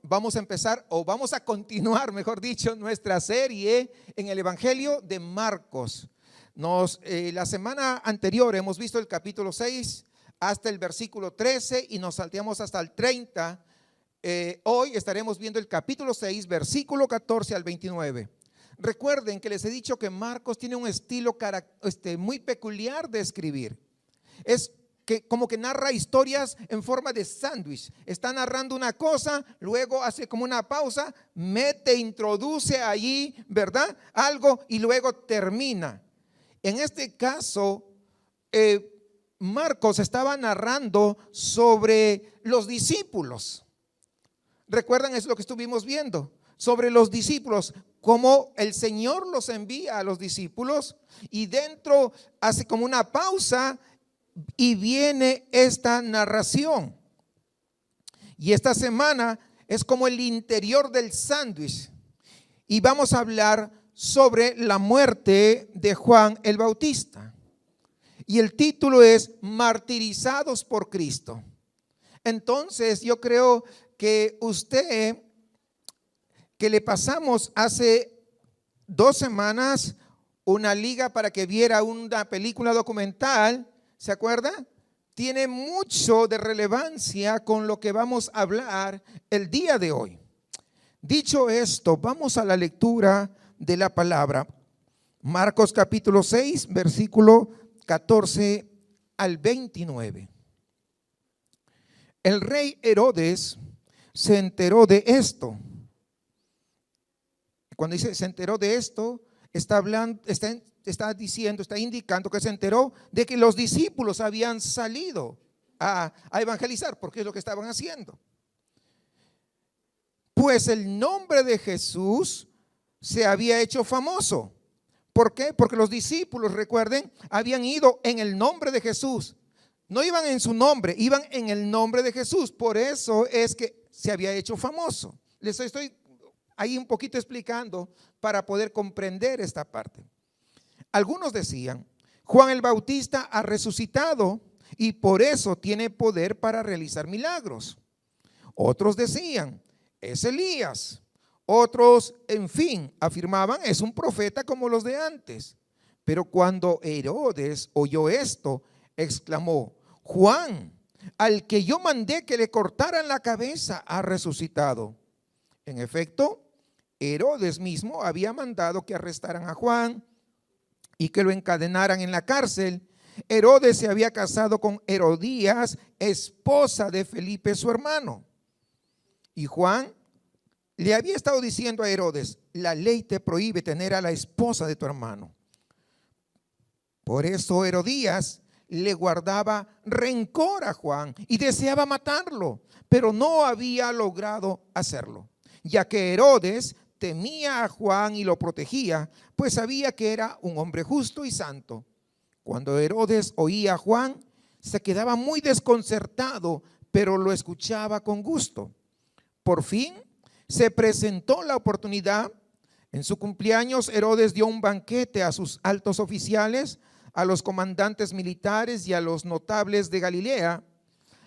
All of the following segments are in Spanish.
vamos a empezar, o vamos a continuar, mejor dicho, nuestra serie en el Evangelio de Marcos. La semana anterior hemos visto el capítulo 6 hasta el versículo 13 y nos salteamos hasta el 30. Hoy estaremos viendo el capítulo 6, versículo 14 al 29. Recuerden que les he dicho que Marcos tiene un estilo muy peculiar de escribir. Es que como que narra historias en forma de sándwich. Está narrando una cosa, luego hace como una pausa, introduce allí, ¿verdad? Algo y luego termina. En este caso, Marcos estaba narrando sobre los discípulos. ¿Recuerdan? Es lo que estuvimos viendo. Sobre los discípulos, cómo el Señor los envía a los discípulos y dentro hace como una pausa y viene esta narración. Y esta semana es como el interior del sándwich. Y vamos a hablar sobre la muerte de Juan el Bautista. Y el título es Martirizados por Cristo. Entonces yo creo que usted, que le pasamos hace 2 semanas una liga para que viera una película documental, ¿se acuerda? Tiene mucho de relevancia con lo que vamos a hablar el día de hoy. Dicho esto, vamos a la lectura de la palabra. Marcos capítulo 6, versículo 14 al 29. El rey Herodes se enteró de esto. Cuando dice se enteró de esto, está indicando que se enteró de que los discípulos habían salido a evangelizar, porque es lo que estaban haciendo. Pues el nombre de Jesús se había hecho famoso. ¿Por qué? Porque los discípulos, recuerden, habían ido en el nombre de Jesús. No iban en su nombre, iban en el nombre de Jesús. Por eso es que se había hecho famoso. Les estoy ahí un poquito explicando para poder comprender esta parte. Algunos decían, Juan el Bautista ha resucitado y por eso tiene poder para realizar milagros. Otros decían, es Elías. Otros, en fin, afirmaban, es un profeta como los de antes. Pero cuando Herodes oyó esto, exclamó, Juan, al que yo mandé que le cortaran la cabeza, ha resucitado. En efecto, Herodes mismo había mandado que arrestaran a Juan y que lo encadenaran en la cárcel. Herodes se había casado con Herodías, esposa de Felipe, su hermano. Y Juan le había estado diciendo a Herodes, la ley te prohíbe tener a la esposa de tu hermano. Por eso Herodías le guardaba rencor a Juan y deseaba matarlo, pero no había logrado hacerlo, ya que Herodes temía a Juan y lo protegía, pues sabía que era un hombre justo y santo. Cuando Herodes oía a Juan, se quedaba muy desconcertado, pero lo escuchaba con gusto. Por fin se presentó la oportunidad. En su cumpleaños, Herodes dio un banquete a sus altos oficiales, a los comandantes militares y a los notables de Galilea.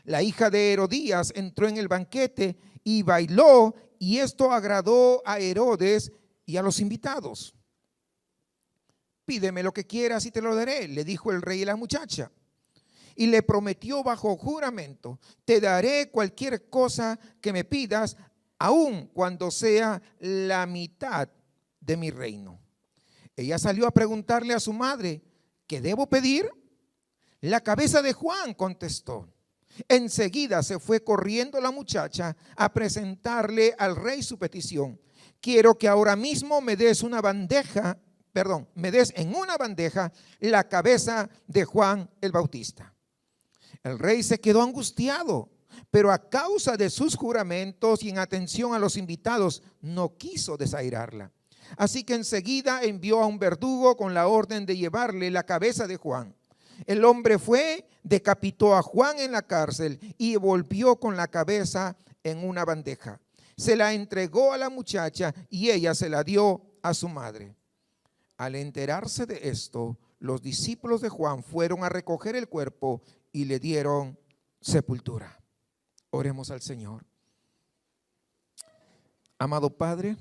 La hija de Herodías entró en el banquete y bailó, y esto agradó a Herodes y a los invitados. Pídeme lo que quieras y te lo daré, le dijo el rey a la muchacha. Y le prometió bajo juramento, te daré cualquier cosa que me pidas, aun cuando sea la mitad de mi reino. Ella salió a preguntarle a su madre, ¿qué debo pedir? La cabeza de Juan, contestó. Enseguida se fue corriendo la muchacha a presentarle al rey su petición. Quiero que ahora mismo me des en una bandeja la cabeza de Juan el Bautista. El rey se quedó angustiado, pero a causa de sus juramentos y en atención a los invitados, no quiso desairarla. Así que enseguida envió a un verdugo con la orden de llevarle la cabeza de Juan. El hombre fue, decapitó a Juan en la cárcel y volvió con la cabeza en una bandeja. Se la entregó a la muchacha y ella se la dio a su madre. Al enterarse de esto, los discípulos de Juan fueron a recoger el cuerpo y le dieron sepultura. Oremos al Señor. Amado Padre,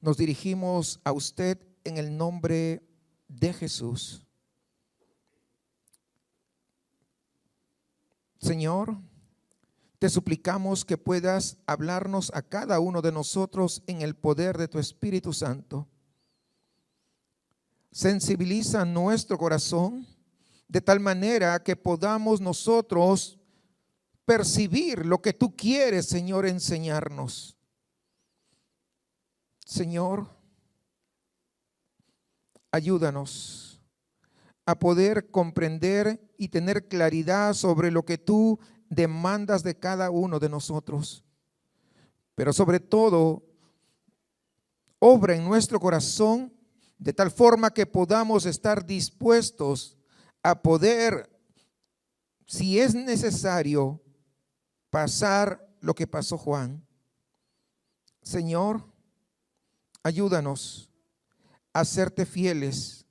nos dirigimos a usted en el nombre de Jesús. Señor, te suplicamos que puedas hablarnos a cada uno de nosotros en el poder de tu Espíritu Santo. Sensibiliza nuestro corazón de tal manera que podamos nosotros percibir lo que tú quieres, Señor, enseñarnos. Señor, ayúdanos a poder comprender y tener claridad sobre lo que tú demandas de cada uno de nosotros. Pero sobre todo, obra en nuestro corazón de tal forma que podamos estar dispuestos a poder, si es necesario, pasar lo que pasó Juan. Señor, ayúdanos a serte fieles,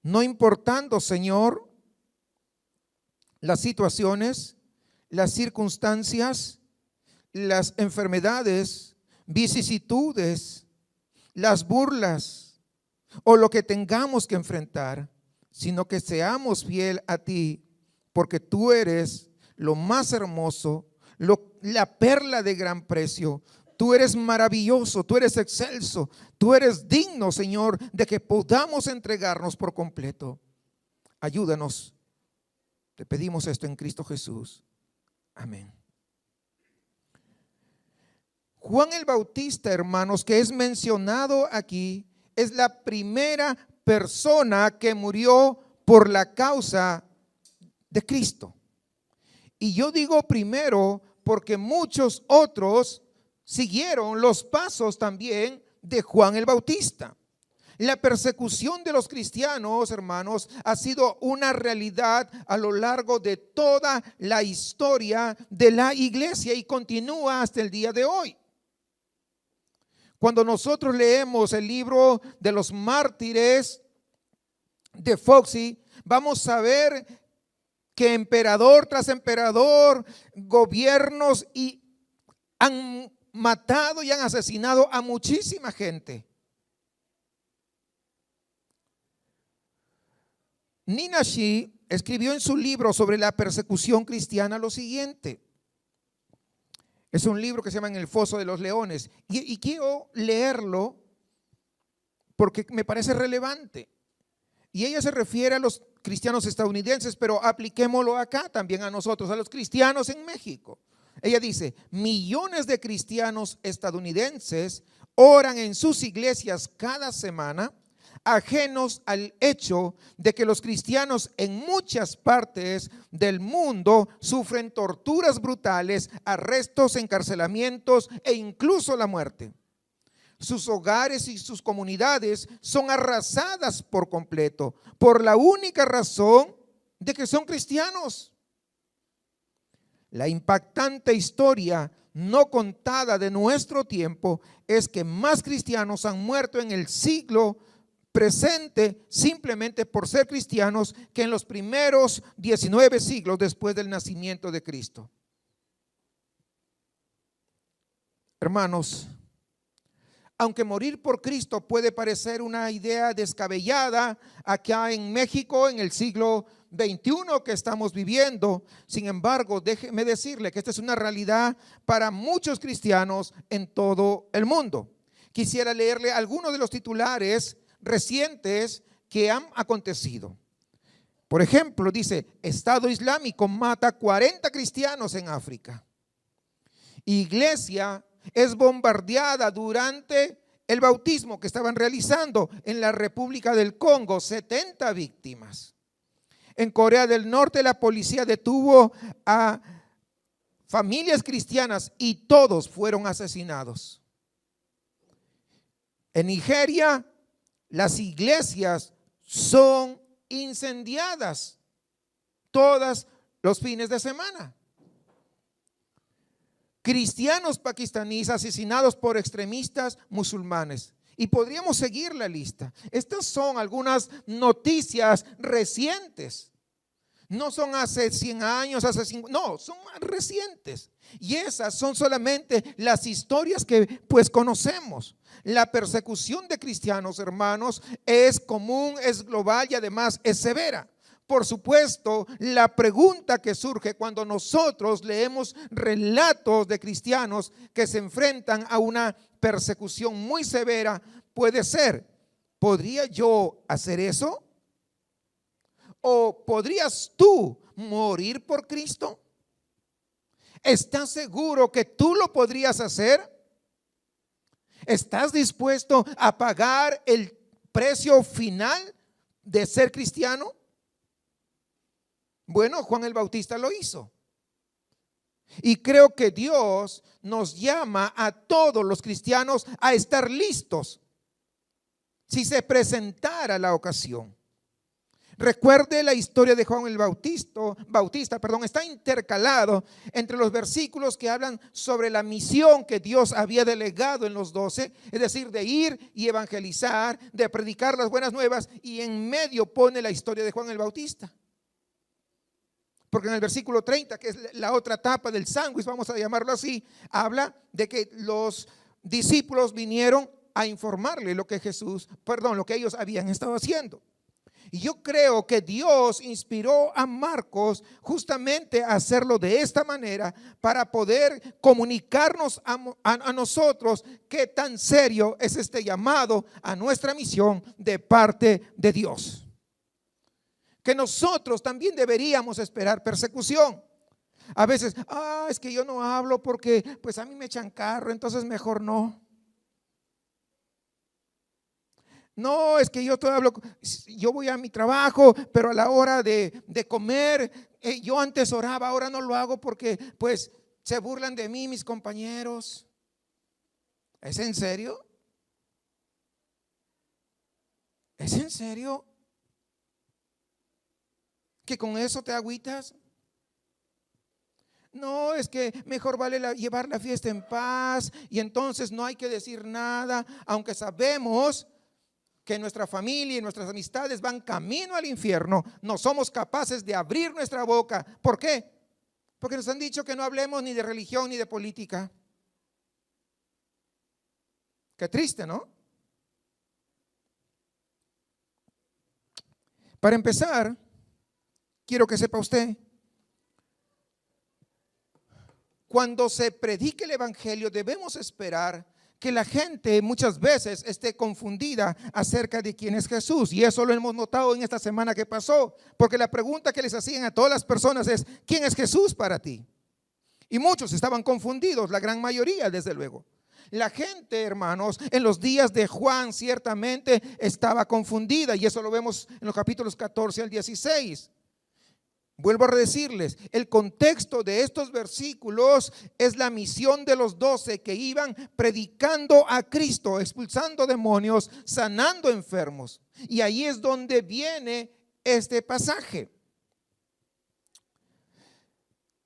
no importando, Señor, las situaciones, las circunstancias, las enfermedades, vicisitudes, las burlas o lo que tengamos que enfrentar, sino que seamos fiel a ti, porque tú eres lo más hermoso, la perla de gran precio. Tú eres maravilloso, tú eres excelso, tú eres digno, Señor, de que podamos entregarnos por completo. Ayúdanos. Te pedimos esto en Cristo Jesús. Amén. Juan el Bautista, hermanos, que es mencionado aquí, es la primera persona que murió por la causa de Cristo. Y yo digo primero porque muchos otros siguieron los pasos también de Juan el Bautista. La persecución de los cristianos, hermanos, ha sido una realidad a lo largo de toda la historia de la iglesia y continúa hasta el día de hoy. Cuando nosotros leemos el libro de los mártires de Foxy, vamos a ver que emperador tras emperador, gobiernos han matado y han asesinado a muchísima gente. Nina Shee escribió en su libro sobre la persecución cristiana lo siguiente. Es un libro que se llama En el foso de los leones y quiero leerlo porque me parece relevante. Y ella se refiere a los cristianos estadounidenses, pero apliquémoslo acá también a nosotros, a los cristianos en México. Ella dice: millones de cristianos estadounidenses oran en sus iglesias cada semana, ajenos al hecho de que los cristianos en muchas partes del mundo sufren torturas brutales, arrestos, encarcelamientos e incluso la muerte. Sus hogares y sus comunidades son arrasadas por completo por la única razón de que son cristianos. La impactante historia no contada de nuestro tiempo es que más cristianos han muerto en el siglo presente simplemente por ser cristianos que en los primeros 19 siglos después del nacimiento de Cristo. Hermanos, aunque morir por Cristo puede parecer una idea descabellada acá en México en el siglo XXI que estamos viviendo, sin embargo, déjeme decirle que esta es una realidad para muchos cristianos en todo el mundo. Quisiera leerle algunos de los titulares recientes que han acontecido. Por ejemplo, dice: Estado Islámico mata 40 cristianos en África. Iglesia es bombardeada durante el bautismo que estaban realizando en la República del Congo, 70 víctimas. En Corea del Norte la policía detuvo a familias cristianas y todos fueron asesinados. En Nigeria las iglesias son incendiadas todos los fines de semana. Cristianos pakistaníes asesinados por extremistas musulmanes. Y podríamos seguir la lista. Estas son algunas noticias recientes No son hace 100 años, hace 50, no, son más recientes. Y esas son solamente las historias que pues conocemos. La persecución de cristianos, hermanos, es común, es global y además es severa. Por supuesto, la pregunta que surge cuando nosotros leemos relatos de cristianos que se enfrentan a una persecución muy severa puede ser: ¿podría yo hacer eso? ¿O podrías tú morir por Cristo? ¿Estás seguro que tú lo podrías hacer? ¿Estás dispuesto a pagar el precio final de ser cristiano? Bueno, Juan el Bautista lo hizo. Y creo que Dios nos llama a todos los cristianos a estar listos si se presentara la ocasión. Recuerde la historia de Juan el Bautista, está intercalado entre los versículos que hablan sobre la misión que Dios había delegado en los 12, es decir, de ir y evangelizar, de predicar las buenas nuevas, y en medio pone la historia de Juan el Bautista. Porque en el versículo 30, que es la otra etapa del sándwich, vamos a llamarlo así, habla de que los discípulos vinieron a informarle lo que ellos habían estado haciendo. Y yo creo que Dios inspiró a Marcos justamente a hacerlo de esta manera para poder comunicarnos a nosotros qué tan serio es este llamado a nuestra misión de parte de Dios. Que nosotros también deberíamos esperar persecución. A veces, es que yo no hablo porque pues a mí me echan carro, entonces mejor no. No, es que yo voy a mi trabajo, pero a la hora de comer, yo antes oraba, ahora no lo hago porque pues se burlan de mí mis compañeros. ¿Es en serio? ¿Es en serio que con eso te agüitas? No, es que mejor vale llevar la fiesta en paz y entonces no hay que decir nada, aunque sabemos que nuestra familia y nuestras amistades van camino al infierno. No somos capaces de abrir nuestra boca. ¿Por qué? Porque nos han dicho que no hablemos ni de religión ni de política. Qué triste, ¿no? Para empezar, quiero que sepa usted, cuando se predique el evangelio debemos esperar que la gente muchas veces esté confundida acerca de quién es Jesús. Y eso lo hemos notado en esta semana que pasó, porque la pregunta que les hacían a todas las personas es: ¿quién es Jesús para ti? Y muchos estaban confundidos, la gran mayoría desde luego. La gente, hermanos, en los días de Juan ciertamente estaba confundida, y eso lo vemos en los capítulos 14 al 16. Vuelvo a decirles, el contexto de estos versículos es la misión de los 12 que iban predicando a Cristo, expulsando demonios, sanando enfermos. Y ahí es donde viene este pasaje.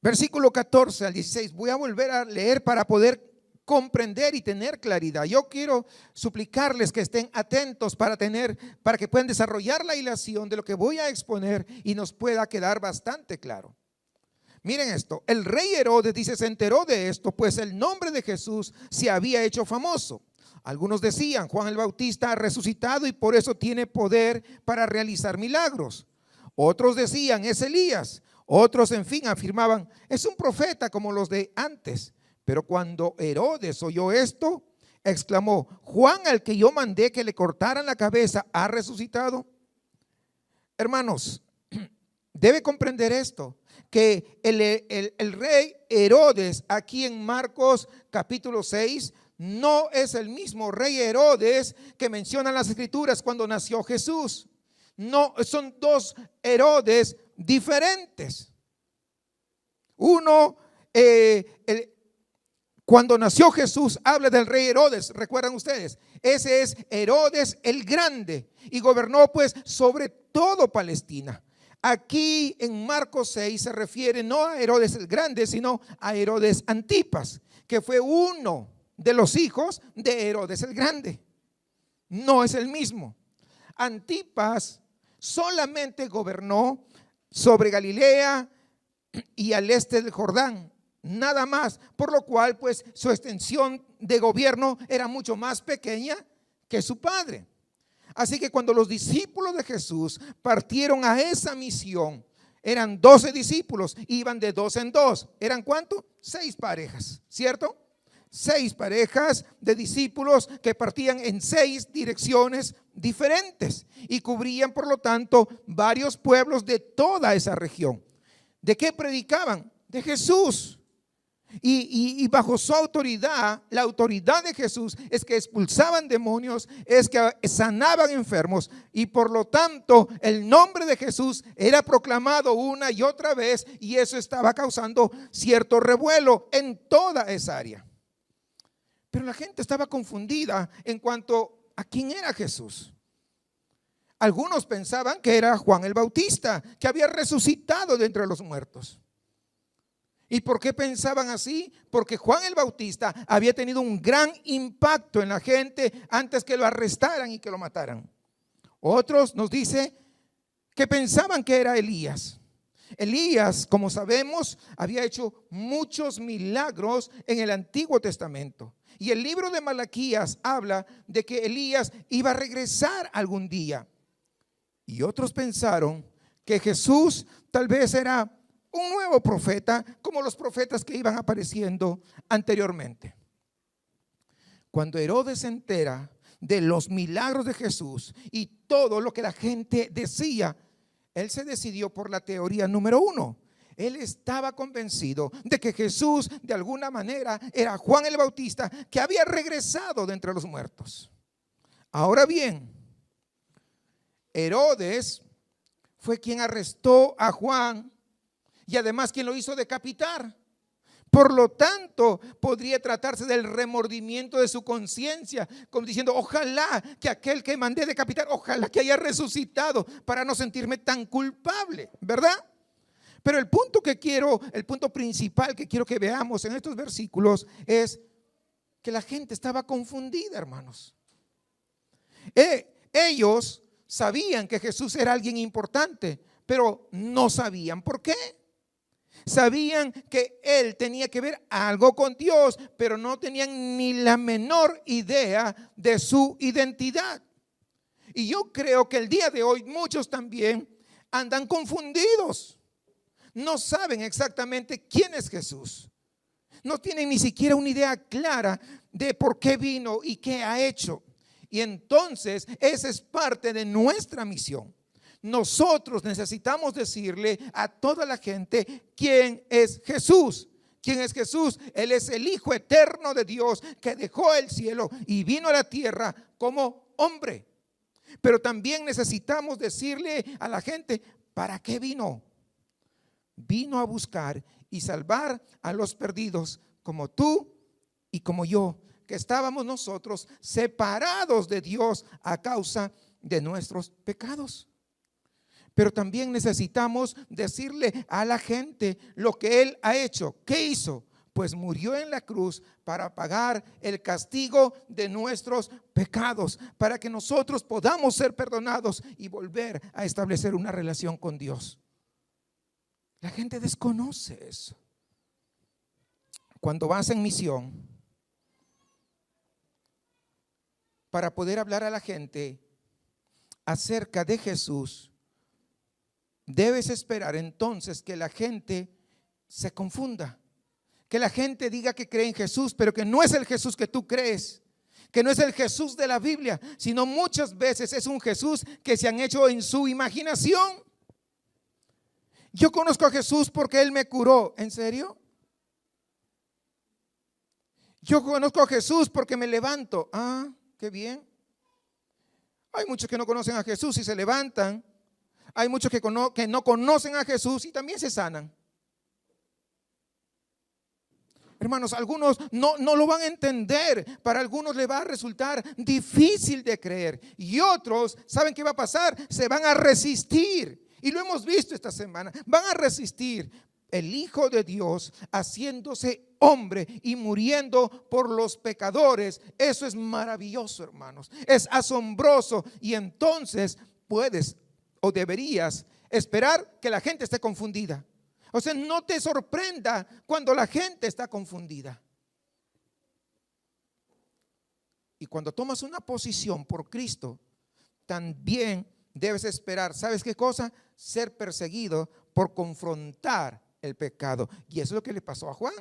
Versículo 14 al 16. Voy a volver a leer para poder comprender y tener claridad. Yo quiero suplicarles que estén atentos para que puedan desarrollar la ilación de lo que voy a exponer y nos pueda quedar bastante claro. Miren esto: el rey Herodes, dice, se enteró de esto, pues el nombre de Jesús se había hecho famoso. Algunos decían: Juan el Bautista ha resucitado y por eso tiene poder para realizar milagros. Otros decían: es Elías. Otros, en fin, afirmaban: es un profeta como los de antes. Pero cuando Herodes oyó esto, exclamó: Juan, al que yo mandé que le cortaran la cabeza, ¿ha resucitado? Hermanos, debe comprender esto, que el rey Herodes aquí en Marcos capítulo 6 no es el mismo rey Herodes que mencionan las escrituras cuando nació Jesús. No, son dos Herodes diferentes. Uno, cuando nació Jesús, habla del rey Herodes, ¿recuerdan ustedes? Ese es Herodes el Grande y gobernó pues sobre todo Palestina. Aquí en Marcos 6 se refiere no a Herodes el Grande, sino a Herodes Antipas, que fue uno de los hijos de Herodes el Grande. No es el mismo. Antipas solamente gobernó sobre Galilea y al este del Jordán, nada más, por lo cual pues su extensión de gobierno era mucho más pequeña que su padre. Así que cuando los discípulos de Jesús partieron a esa misión, eran 12 discípulos, iban de dos en dos. ¿Eran cuánto? 6 parejas, ¿cierto? 6 parejas de discípulos que partían en 6 direcciones diferentes y cubrían, por lo tanto, varios pueblos de toda esa región. ¿De qué predicaban? De Jesús. Y bajo su autoridad, la autoridad de Jesús es que expulsaban demonios, es que sanaban enfermos, y por lo tanto el nombre de Jesús era proclamado una y otra vez, y eso estaba causando cierto revuelo en toda esa área. Pero la gente estaba confundida en cuanto a quién era Jesús. Algunos pensaban que era Juan el Bautista, que había resucitado de entre los muertos. ¿Y por qué pensaban así? Porque Juan el Bautista había tenido un gran impacto en la gente antes que lo arrestaran y que lo mataran. Otros nos dice que pensaban que era Elías. Elías, como sabemos, había hecho muchos milagros en el Antiguo Testamento. Y el libro de Malaquías habla de que Elías iba a regresar algún día. Y otros pensaron que Jesús tal vez era un nuevo profeta, como los profetas que iban apareciendo anteriormente. Cuando Herodes se entera de los milagros de Jesús y todo lo que la gente decía, él se decidió por la teoría número 1. Él estaba convencido de que Jesús de alguna manera era Juan el Bautista, que había regresado de entre los muertos. Ahora bien, Herodes fue quien arrestó a Juan y además quien lo hizo decapitar. Por lo tanto, podría tratarse del remordimiento de su conciencia, como diciendo, ojalá que aquel que mandé decapitar, ojalá que haya resucitado para no sentirme tan culpable, ¿verdad? Pero el punto principal que quiero que veamos en estos versículos es que la gente estaba confundida, hermanos. Ellos sabían que Jesús era alguien importante, pero no sabían por qué. Sabían que él tenía que ver algo con Dios, pero no tenían ni la menor idea de su identidad. Y yo creo que el día de hoy muchos también andan confundidos. No saben exactamente quién es Jesús. No tienen ni siquiera una idea clara de por qué vino y qué ha hecho. Y entonces esa es parte de nuestra misión. Nosotros necesitamos decirle a toda la gente quién es Jesús. ¿Quién es Jesús? Él es el Hijo eterno de Dios que dejó el cielo y vino a la tierra como hombre. Pero también necesitamos decirle a la gente ¿para qué vino? Vino a buscar y salvar a los perdidos como tú y como yo, que estábamos nosotros separados de Dios a causa de nuestros pecados. Pero también necesitamos decirle a la gente lo que Él ha hecho. ¿Qué hizo? Pues murió en la cruz para pagar el castigo de nuestros pecados, para que nosotros podamos ser perdonados y volver a establecer una relación con Dios. La gente desconoce eso. Cuando vas en misión, para poder hablar a la gente acerca de Jesús, debes esperar entonces que la gente se confunda, que la gente diga que cree en Jesús, pero que no es el Jesús que tú crees, que no es el Jesús de la Biblia, sino muchas veces es un Jesús que se han hecho en su imaginación. Yo conozco a Jesús porque Él me curó. ¿En serio? Yo conozco a Jesús porque me levanto. Ah, qué bien. Hay muchos que no conocen a Jesús y se levantan. Hay muchos que no conocen a Jesús y también se sanan. Hermanos, algunos no lo van a entender. Para algunos les va a resultar difícil de creer. Y otros, ¿saben qué va a pasar? Se van a resistir. Y lo hemos visto esta semana. Van a resistir. El Hijo de Dios haciéndose hombre y muriendo por los pecadores. Eso es maravilloso, hermanos. Es asombroso. Y entonces puedes o deberías esperar que la gente esté confundida. O sea, no te sorprenda cuando la gente está confundida. Y cuando tomas una posición por Cristo, también debes esperar, ¿sabes qué cosa? Ser perseguido por confrontar el pecado. Y eso es lo que le pasó a Juan.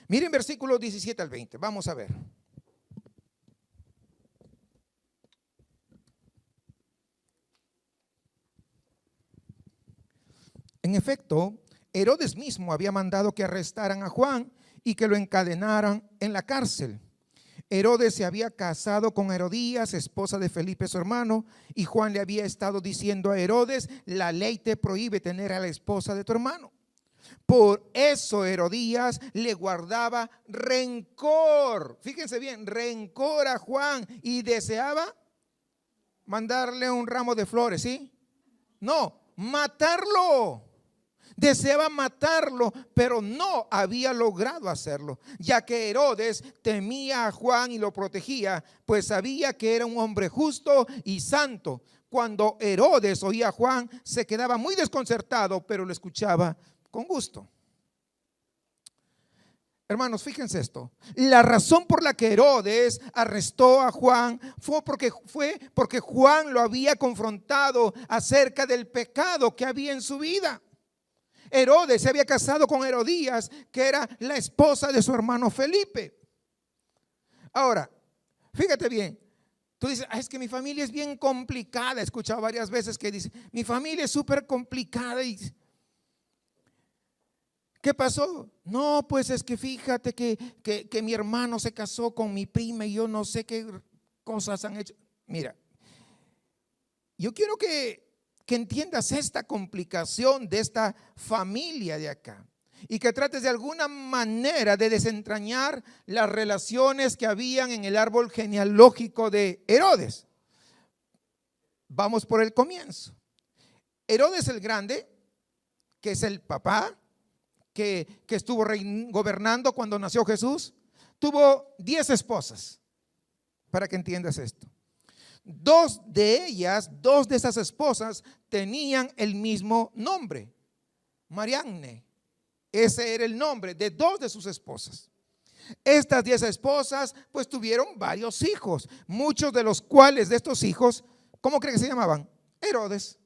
Miren versículos 17 al 20, vamos a ver. En efecto, Herodes mismo había mandado que arrestaran a Juan y que lo encadenaran en la cárcel. Herodes se había casado con Herodías, esposa de Felipe su hermano, y Juan le había estado diciendo a Herodes: la ley te prohíbe tener a la esposa de tu hermano. Por eso Herodías le guardaba rencor, fíjense bien, rencor a Juan, y deseaba mandarle un ramo de flores, ¿sí? No, matarlo. Deseaba matarlo, pero no había logrado hacerlo, ya que Herodes temía a Juan y lo protegía, pues sabía que era un hombre justo y santo. Cuando Herodes oía a Juan, se quedaba muy desconcertado, pero lo escuchaba con gusto. Hermanos, fíjense esto. La razón por la que Herodes arrestó a Juan fue porque Juan lo había confrontado acerca del pecado que había en su vida. Herodes se había casado con Herodías, que era la esposa de su hermano Felipe. Ahora, fíjate bien. Tú dices: es que mi familia es bien complicada. He escuchado varias veces que dice: mi familia es súper complicada. Y ¿qué pasó? No, pues es que fíjate que mi hermano se casó con mi prima y yo no sé qué cosas han hecho. Mira, yo quiero que entiendas esta complicación de esta familia de acá y que trates de alguna manera de desentrañar las relaciones que habían en el árbol genealógico de Herodes. Vamos por el comienzo. Herodes el Grande, que es el papá que estuvo gobernando cuando nació Jesús, tuvo 10 esposas, para que entiendas esto. Dos de esas esposas tenían el mismo nombre, Mariamne. Ese era el nombre de 2 de sus esposas. Estas 10 esposas pues tuvieron varios hijos, muchos de los cuales de estos hijos, ¿cómo creen que se llamaban? Herodes.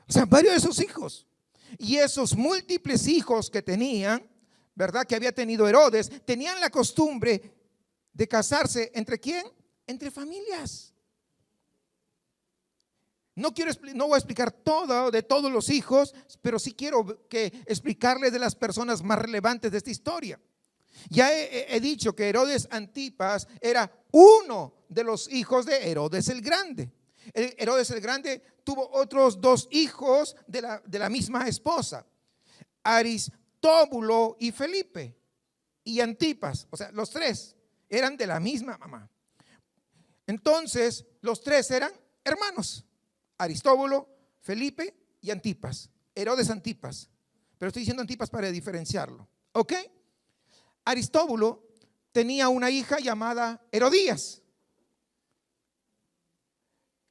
O sea, varios de sus hijos. Y esos múltiples hijos que tenían, ¿verdad? Que había tenido Herodes, tenían la costumbre de casarse ¿entre quién? Entre familias. No voy a explicar todo de todos los hijos, pero sí quiero explicarles de las personas más relevantes de esta historia. Ya he dicho que Herodes Antipas era uno de los hijos de Herodes el Grande. Herodes el Grande tuvo otros 2 hijos de la misma esposa, Aristóbulo y Felipe, y Antipas. O sea, los 3 eran de la misma mamá. Entonces, los 3 eran hermanos: Aristóbulo, Felipe y Antipas. Herodes Antipas. Pero estoy diciendo Antipas para diferenciarlo. ¿Ok? Aristóbulo tenía una hija llamada Herodías,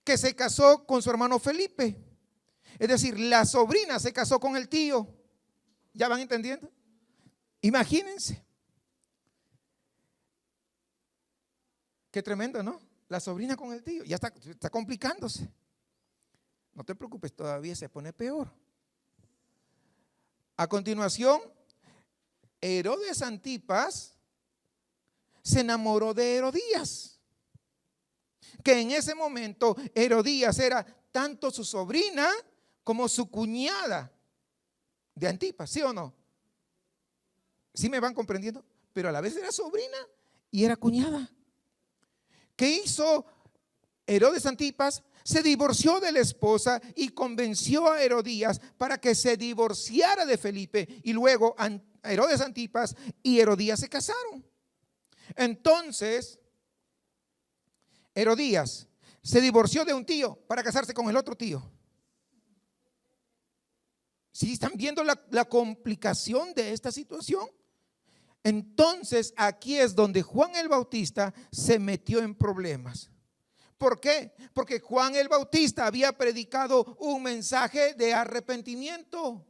que se casó con su hermano Felipe. Es decir, la sobrina se casó con el tío. ¿Ya van entendiendo? Imagínense. Qué tremendo, ¿no? La sobrina con el tío. Ya está complicándose. No te preocupes, todavía se pone peor. A continuación, Herodes Antipas se enamoró de Herodías, que en ese momento Herodías era tanto su sobrina como su cuñada de Antipas, ¿sí o no? ¿Sí me van comprendiendo? Pero a la vez era sobrina y era cuñada. ¿Qué hizo Herodes Antipas? Se divorció de la esposa y convenció a Herodías para que se divorciara de Felipe, y luego Herodes Antipas y Herodías se casaron. Entonces Herodías se divorció de un tío para casarse con el otro tío. ¿Sí están viendo la complicación de esta situación? Entonces aquí es donde Juan el Bautista se metió en problemas, ¿Por qué? Porque Juan el Bautista había predicado un mensaje de arrepentimiento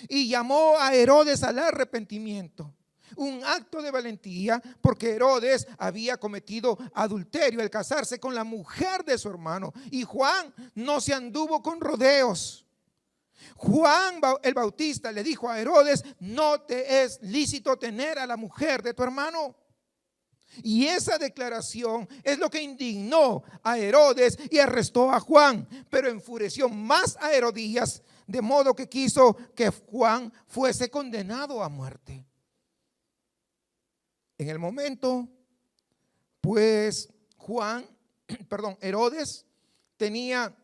y llamó a Herodes al arrepentimiento. Un acto de valentía, porque Herodes había cometido adulterio al casarse con la mujer de su hermano. Y Juan no se anduvo con rodeos. Juan el Bautista le dijo a Herodes: no te es lícito tener a la mujer de tu hermano. Y esa declaración es lo que indignó a Herodes y arrestó a Juan, pero enfureció más a Herodías, de modo que quiso que Juan fuese condenado a muerte. En el momento, pues Herodes tenía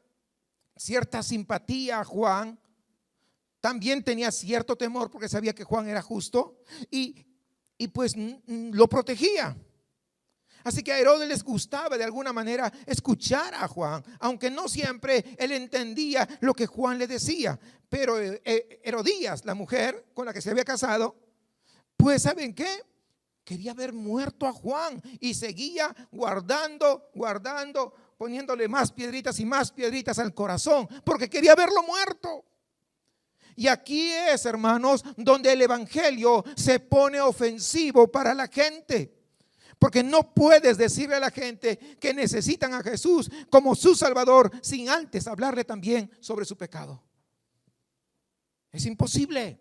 cierta simpatía a Juan, también tenía cierto temor porque sabía que Juan era justo y pues lo protegía. Así que a Herodes les gustaba de alguna manera escuchar a Juan, aunque no siempre él entendía lo que Juan le decía. Pero Herodías, la mujer con la que se había casado, pues ¿saben qué? Quería ver muerto a Juan y seguía guardando, poniéndole más piedritas al corazón, porque quería verlo muerto. Y aquí es, hermanos, donde el evangelio se pone ofensivo para la gente. Porque no puedes decirle a la gente que necesitan a Jesús como su Salvador sin antes hablarle también sobre su pecado. Es imposible.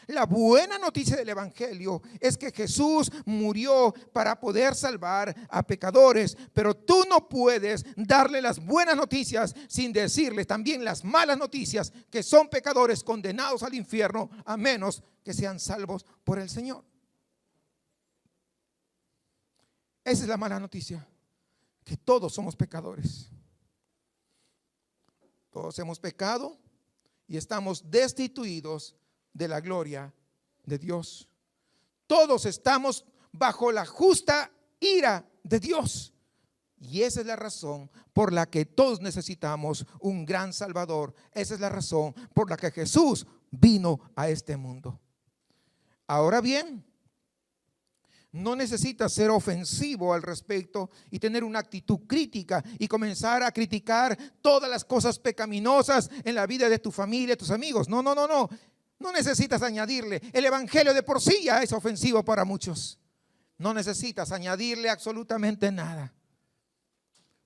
La buena noticia del evangelio es que Jesús murió para poder salvar a pecadores, pero tú no puedes darle las buenas noticias sin decirle también las malas noticias, que son pecadores condenados al infierno, a menos que sean salvos por el Señor. Esa es la mala noticia, que todos somos pecadores. Todos hemos pecado y estamos destituidos de la gloria de Dios. Todos estamos bajo la justa ira de Dios. Y esa es la razón por la que todos necesitamos un gran Salvador. Esa es la razón por la que Jesús vino a este mundo. Ahora bien, no necesitas ser ofensivo al respecto y tener una actitud crítica y comenzar a criticar todas las cosas pecaminosas en la vida de tu familia, tus amigos. No. No necesitas añadirle. El evangelio de por sí ya es ofensivo para muchos. No necesitas añadirle absolutamente nada.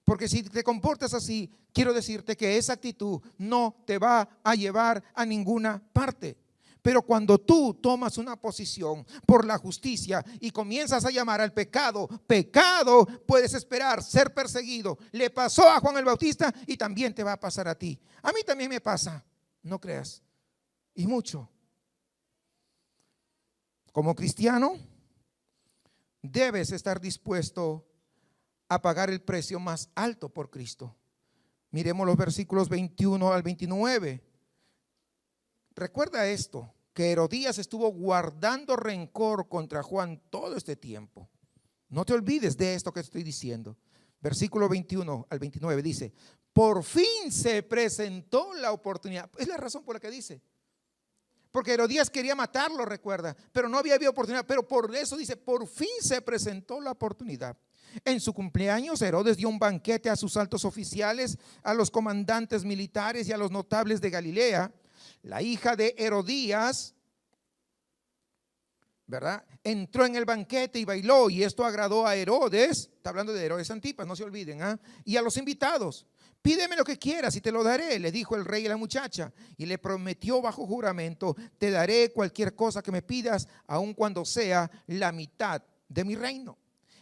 Porque si te comportas así, quiero decirte que esa actitud no te va a llevar a ninguna parte. Pero cuando tú tomas una posición por la justicia y comienzas a llamar al pecado, puedes esperar ser perseguido. Le pasó a Juan el Bautista y también te va a pasar a ti. A mí también me pasa, no creas, y mucho. Como cristiano, debes estar dispuesto a pagar el precio más alto por Cristo. Miremos los versículos 21 al 29. Recuerda esto, que Herodías estuvo guardando rencor contra Juan todo este tiempo. No te olvides de esto que estoy diciendo. Versículo 21 al 29 dice: por fin se presentó la oportunidad. Es la razón por la que dice. Porque Herodías quería matarlo, recuerda, pero no había oportunidad. Pero por eso dice: por fin se presentó la oportunidad. En su cumpleaños, Herodes dio un banquete a sus altos oficiales, a los comandantes militares y a los notables de Galilea. La hija de Herodías, ¿verdad?, entró en el banquete y bailó, y esto agradó a Herodes. Está hablando de Herodes Antipas, no se olviden, y a los invitados. Pídeme lo que quieras y te lo daré, le dijo el rey a la muchacha, y le prometió bajo juramento: te daré cualquier cosa que me pidas, aun cuando sea la mitad de mi reino.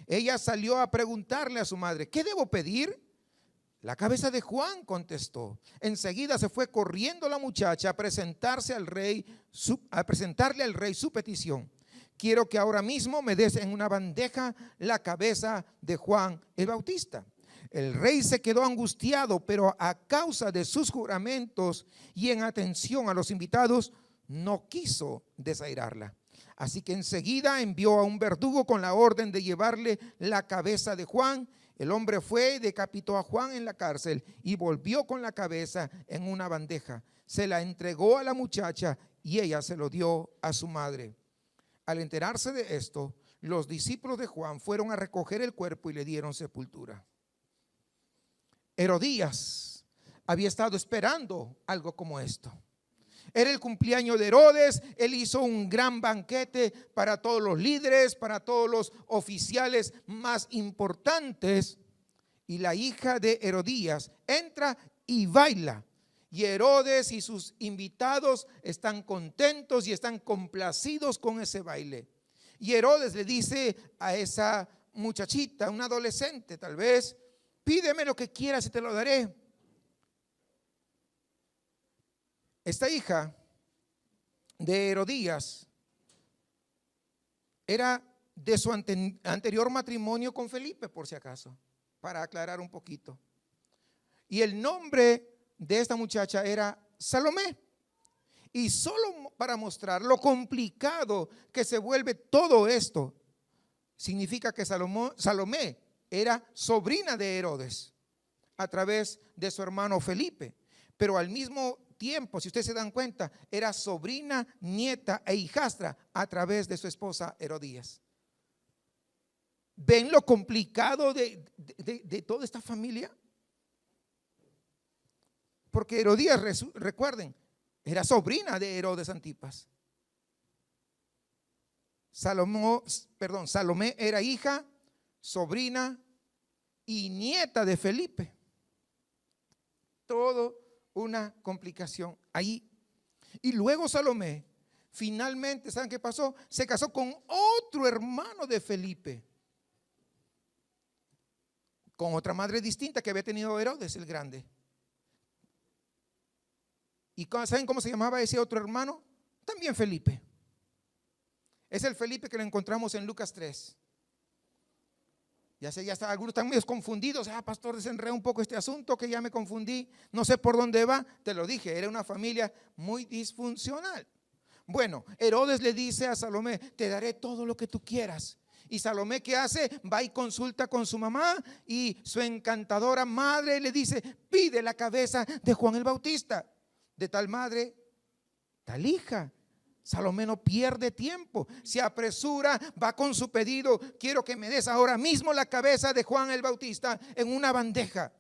Ella salió a preguntarle a su madre: ¿qué debo pedir? La cabeza de Juan, contestó. Enseguida se fue corriendo la muchacha a presentarle al rey su petición. Quiero que ahora mismo me des en una bandeja la cabeza de Juan el Bautista. El rey se quedó angustiado, pero a causa de sus juramentos y en atención a los invitados, no quiso desairarla. Así que enseguida envió a un verdugo con la orden de llevarle la cabeza de Juan. El hombre fue, decapitó a Juan en la cárcel y volvió con la cabeza en una bandeja. Se la entregó a la muchacha y ella se lo dio a su madre. Al enterarse de esto, los discípulos de Juan fueron a recoger el cuerpo y le dieron sepultura. Herodías había estado esperando algo como esto. Era el cumpleaños de Herodes. Él hizo un gran banquete para todos los líderes, para todos los oficiales más importantes. Y la hija de Herodías entra y baila. Y Herodes y sus invitados están contentos y están complacidos con ese baile. Y Herodes le dice a esa muchachita, una adolescente tal vez: pídeme lo que quieras y te lo daré. Esta hija de Herodías era de su anterior matrimonio con Felipe, por si acaso, para aclarar un poquito. Y el nombre de esta muchacha era Salomé. Y solo para mostrar lo complicado que se vuelve todo esto, significa que Salomé era sobrina de Herodes a través de su hermano Felipe, pero al mismo tiempo, si ustedes se dan cuenta, era sobrina, nieta e hijastra a través de su esposa Herodías. ¿Ven lo complicado de toda esta familia? Porque Herodías, recuerden, era sobrina de Herodes Antipas. Salomé era hija, sobrina y nieta de Felipe. Todo una complicación ahí. Y luego Salomé finalmente, ¿saben qué pasó? Se casó con otro hermano de Felipe, con otra madre distinta que había tenido Herodes el Grande. ¿Y saben cómo se llamaba ese otro hermano? También Felipe. Es el Felipe que lo encontramos en Lucas 3. Ya está, algunos están medio confundidos. Pastor, desenredé un poco este asunto, que ya me confundí, no sé por dónde va. Te lo dije, era una familia muy disfuncional. Bueno, Herodes le dice a Salomé: te daré todo lo que tú quieras. Y Salomé, ¿qué hace? Va y consulta con su mamá, y su encantadora madre le dice: pide la cabeza de Juan el Bautista. De tal madre, tal hija. Salomé no pierde tiempo, se apresura, va con su pedido: quiero que me des ahora mismo la cabeza de Juan el Bautista en una bandeja.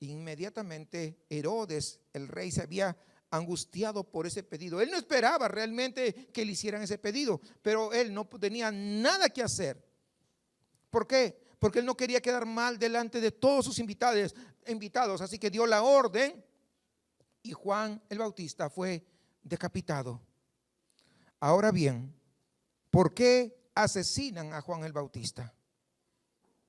Inmediatamente Herodes, el rey, se había angustiado por ese pedido. Él no esperaba realmente que le hicieran ese pedido, pero él no tenía nada que hacer. ¿Por qué? Porque él no quería quedar mal delante de todos sus invitados, así que dio la orden y Juan el Bautista fue decapitado. Ahora bien, ¿por qué asesinan a Juan el Bautista?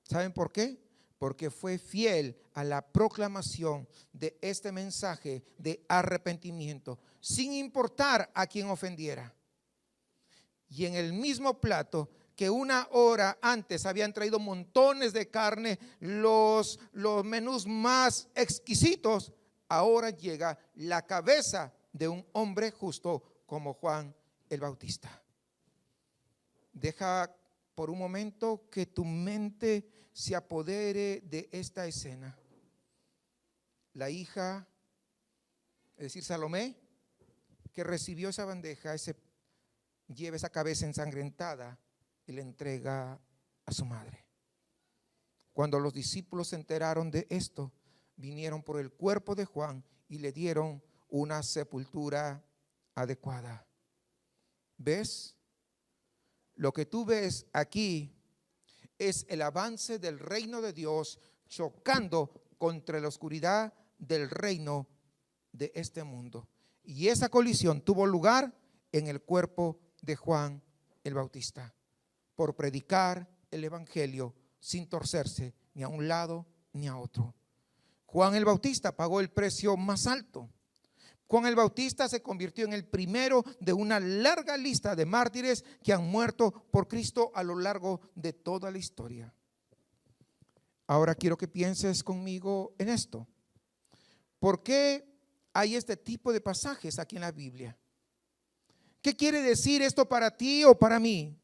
¿Saben por qué? Porque fue fiel a la proclamación de este mensaje de arrepentimiento, sin importar a quien ofendiera. Y en el mismo plato que una hora antes habían traído montones de carne, los menús más exquisitos, ahora llega la cabeza de un hombre justo como Juan el Bautista. Deja por un momento que tu mente se apodere de esta escena. La hija, es decir, Salomé, que recibió esa bandeja, lleva esa cabeza ensangrentada y le entrega a su madre. Cuando los discípulos se enteraron de esto, vinieron por el cuerpo de Juan y le dieron una sepultura adecuada. ¿Ves? Lo que tú ves aquí es el avance del reino de Dios chocando contra la oscuridad del reino de este mundo. Y esa colisión tuvo lugar en el cuerpo de Juan el Bautista, por predicar el evangelio sin torcerse ni a un lado ni a otro. Juan el Bautista pagó el precio más alto. Juan el Bautista se convirtió en el primero de una larga lista de mártires que han muerto por Cristo a lo largo de toda la historia. Ahora quiero que pienses conmigo en esto. ¿Por qué hay este tipo de pasajes aquí en la Biblia? ¿Qué quiere decir esto para ti o para mí?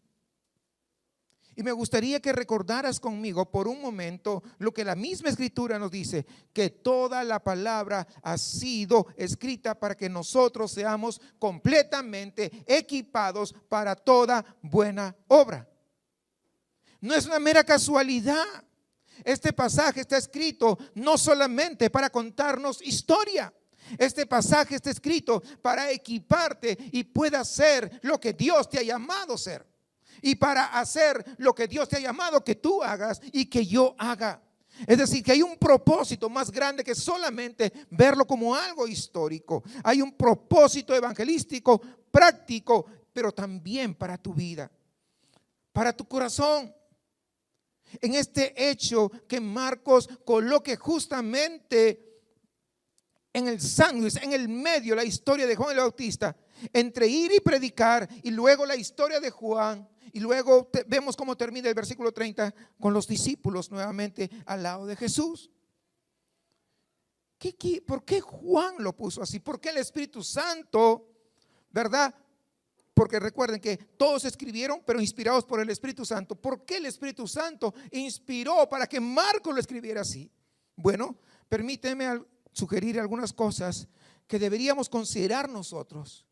Y me gustaría que recordaras conmigo por un momento lo que la misma Escritura nos dice, que toda la palabra ha sido escrita para que nosotros seamos completamente equipados para toda buena obra. No es una mera casualidad Este pasaje está escrito no solamente para contarnos historia. Este pasaje está escrito para equiparte y puedas ser lo que Dios te ha llamado a ser. Y para hacer lo que Dios te ha llamado que tú hagas y que yo haga. Es decir, que hay un propósito más grande que solamente verlo como algo histórico. Hay un propósito evangelístico, práctico, pero también para tu vida, para tu corazón. En este hecho que Marcos coloque justamente en el sándwich, en el medio, la historia de Juan el Bautista, entre ir y predicar, y luego la historia de Juan, y luego vemos cómo termina el versículo 30 con los discípulos nuevamente al lado de Jesús. ¿Por qué Juan lo puso así? ¿Por qué el Espíritu Santo, verdad? Porque recuerden que todos escribieron, pero inspirados por el Espíritu Santo. ¿Por qué el Espíritu Santo inspiró para que Marcos lo escribiera así? Bueno, permíteme sugerir algunas cosas que deberíamos considerar nosotros.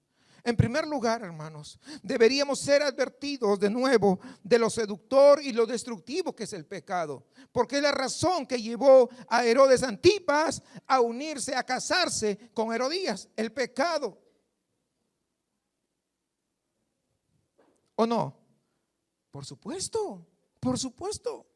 En primer lugar, hermanos, deberíamos ser advertidos de nuevo de lo seductor y lo destructivo que es el pecado, porque es la razón que llevó a Herodes Antipas a unirse, a casarse con Herodías, el pecado. ¿O no? Por supuesto, por supuesto.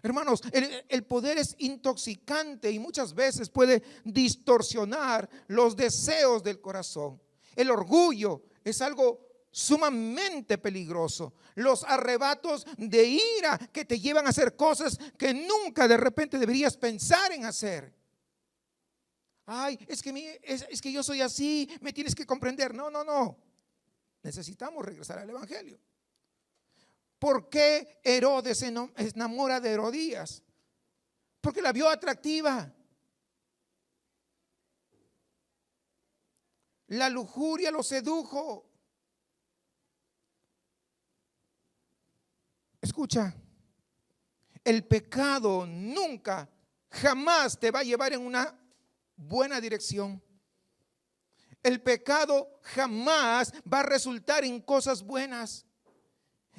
Hermanos, el poder es intoxicante y muchas veces puede distorsionar los deseos del corazón. El orgullo es algo sumamente peligroso. Los arrebatos de ira que te llevan a hacer cosas que nunca de repente deberías pensar en hacer. Ay, es que yo soy así, me tienes que comprender. No, no, no. Necesitamos regresar al Evangelio. ¿Por qué Herodes se enamora de Herodías? Porque la vio atractiva. La lujuria lo sedujo. Escucha, el pecado nunca, jamás te va a llevar en una buena dirección. El pecado jamás va a resultar en cosas buenas.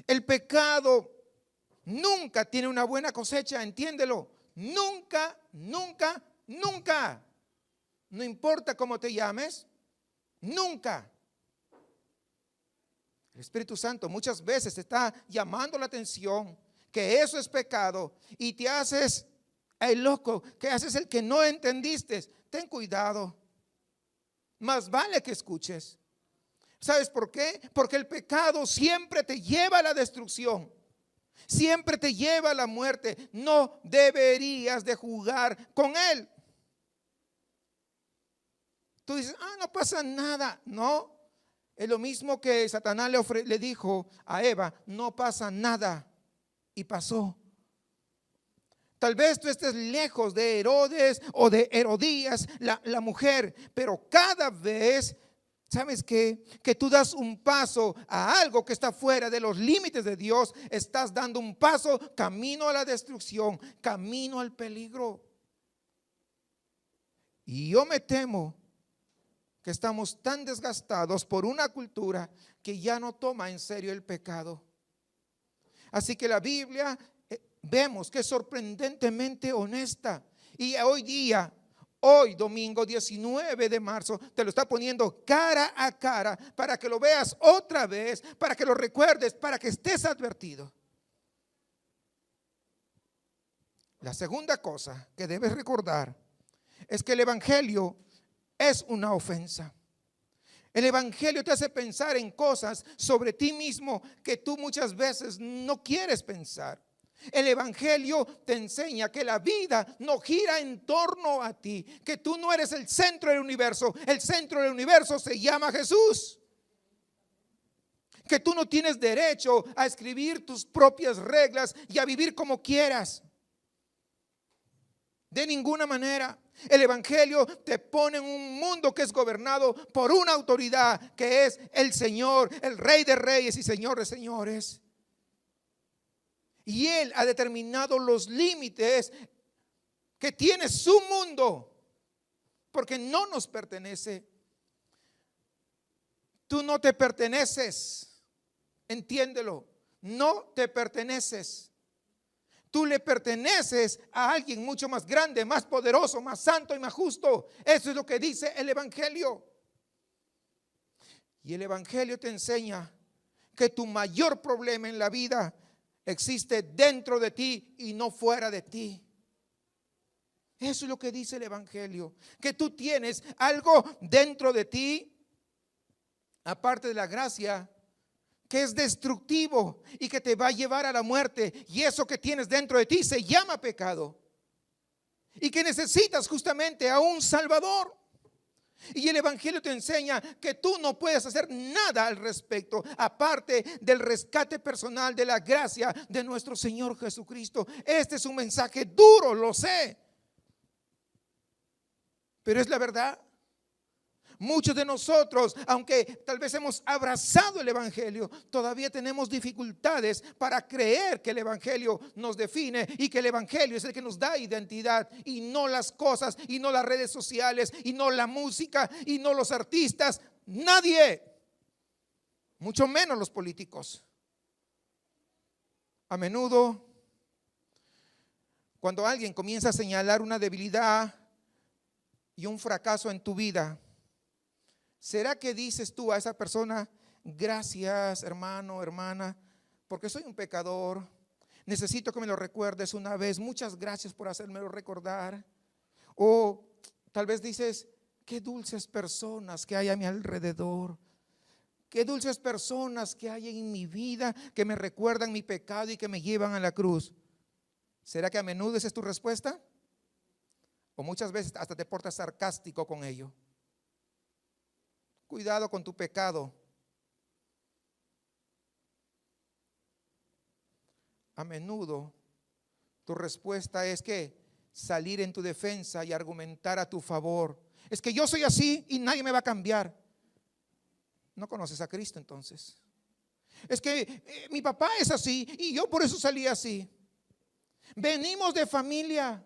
El pecado nunca tiene una buena cosecha, entiéndelo. Nunca, nunca, nunca. No importa cómo te llames, nunca. El Espíritu Santo muchas veces te está llamando la atención que eso es pecado y te haces el loco, que haces el que no entendiste. Ten cuidado. Más vale que escuches. ¿Sabes por qué? Porque el pecado siempre te lleva a la destrucción. Siempre te lleva a la muerte. No deberías de jugar con él. Tú dices, no pasa nada. No, es lo mismo que Satanás le dijo a Eva, no pasa nada. Y pasó. Tal vez tú estés lejos de Herodes o de Herodías, la mujer, pero cada vez, ¿sabes qué? Que tú das un paso a algo que está fuera de los límites de Dios, estás dando un paso camino a la destrucción, camino al peligro. Y yo me temo que estamos tan desgastados por una cultura que ya no toma en serio el pecado. Así que la Biblia vemos que es sorprendentemente honesta. Y hoy domingo 19 de marzo, te lo está poniendo cara a cara para que lo veas otra vez, para que lo recuerdes, para que estés advertido. La segunda cosa que debes recordar es que el Evangelio es una ofensa. El Evangelio te hace pensar en cosas sobre ti mismo que tú muchas veces no quieres pensar. El Evangelio te enseña que la vida no gira en torno a ti, que tú no eres el centro del universo. El centro del universo se llama Jesús. Que tú no tienes derecho a escribir tus propias reglas y a vivir como quieras. De ninguna manera. El Evangelio te pone en un mundo que es gobernado por una autoridad que es el Señor, el Rey de Reyes y Señor de Señores. Y Él ha determinado los límites que tiene su mundo, porque no nos pertenece. Tú no te perteneces, entiéndelo, no te perteneces. Tú le perteneces a alguien mucho más grande, más poderoso, más santo y más justo. Eso es lo que dice el Evangelio. Y el Evangelio te enseña que tu mayor problema en la vida existe dentro de ti y no fuera de ti. Eso es lo que dice el Evangelio, que tú tienes algo dentro de ti, aparte de la gracia, que es destructivo y que te va a llevar a la muerte. Y eso que tienes dentro de ti se llama pecado. Y que necesitas justamente a un Salvador. Y el Evangelio te enseña que tú no puedes hacer nada al respecto, aparte del rescate personal de la gracia de nuestro Señor Jesucristo. Este es un mensaje duro, lo sé, pero es la verdad. Muchos de nosotros, aunque tal vez hemos abrazado el Evangelio, todavía tenemos dificultades para creer que el Evangelio nos define y que el Evangelio es el que nos da identidad, y no las cosas, y no las redes sociales, y no la música, y no los artistas. Nadie, mucho menos los políticos. A menudo, cuando alguien comienza a señalar una debilidad y un fracaso en tu vida, ¿será que dices tú a esa persona: gracias, hermano, hermana, porque soy un pecador, necesito que me lo recuerdes una vez, muchas gracias por hacérmelo recordar? O tal vez dices: qué dulces personas que hay a mi alrededor, qué dulces personas que hay en mi vida, que me recuerdan mi pecado y que me llevan a la cruz. ¿Será que a menudo esa es tu respuesta? O muchas veces hasta te portas sarcástico con ello. Cuidado con tu pecado. A menudo tu respuesta es que salir en tu defensa y argumentar a tu favor. Es que yo soy así y nadie me va a cambiar. No conoces a Cristo entonces. Es que mi papá es así y yo por eso salí así. Venimos de familia.